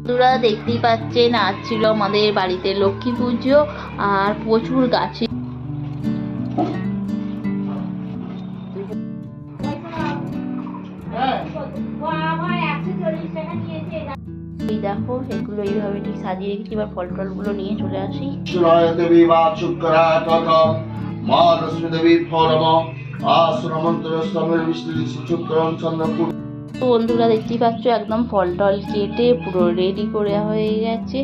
বন্ধুরা দেখতেই পাচ্ছেন আজ ছিল আমাদের বাড়িতে লক্ষ্মী পুজো আর প্রচুর গাছে এই দেখো এগুলো এইভাবে ঠিক সাজিয়ে রেখেছি। এবার ফল টল গুলো নিয়ে চলে আসি। তো বন্ধুরা দেখতেই পাচ্ছ একদম ফল টল কেটে পুরো রেডি করে হয়ে গেছে,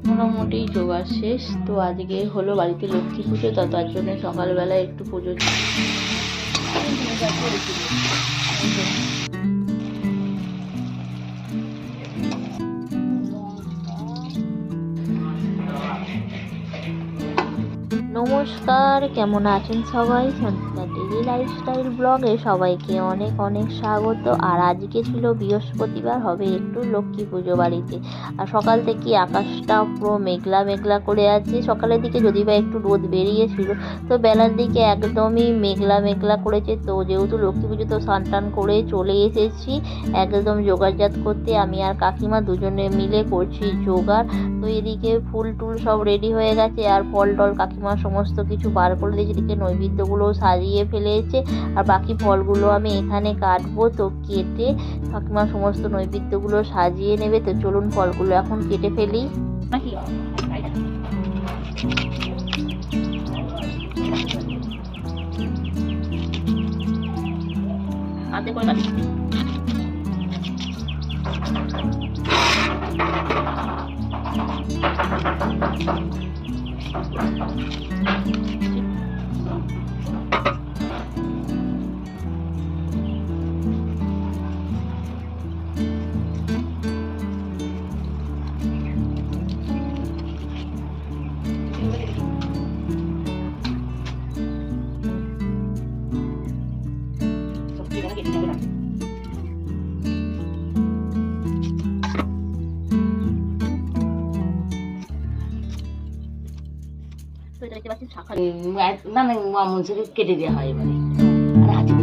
মোটামুটি জোগাড় শেষ। তো আজকে হলো বাড়িতে লক্ষ্মী পুজো, তো তার জন্য সকালবেলায় একটু পুজো নমস্কার, কেমন আছেন সবাই? সন্ধ্যা ডেইলি লাইফস্টাইল ব্লগে সবাইকে অনেক অনেক স্বাগত। আর আজকে ছিল বৃহস্পতিবার, হবে একটু লক্ষ্মী পুজো বাড়িতে। আর সকাল থেকে আকাশটা পুরো মেঘলা মেঘলা করে আছে। সকালের দিকে যদি বা একটু রোদ বেরিয়েছিল, তো বেলার দিকে একদমই মেঘলা মেঘলা করেছে। তো যেহেতু লক্ষ্মী পুজো, তো স্নান টান করে চলে এসেছি একদম জোগাড়জাত করতে। আমি আর কাকিমা দুজনে মিলে করছি জোগাড়। তো এদিকে ফুল টুল সব রেডি হয়ে গেছে, আর ফল টল কাকিমা সমস্ত কিছু বার করে দিয়েছে। এদিকে নৈবেদ্যগুলো সাজিয়ে ফেলেছে, আর বাকি ফলগুলো আমি এখানে কাটবো। তো কেটে কাকিমা সমস্ত নৈবেদ্যগুলো সাজিয়ে নেবে। তো চলুন ফলগুলো এখন কেটে ফেলি নাকি। হাতে করে কাটি। না না, মন থেকে কেটে দেওয়া হয় এবারে। আর হাতে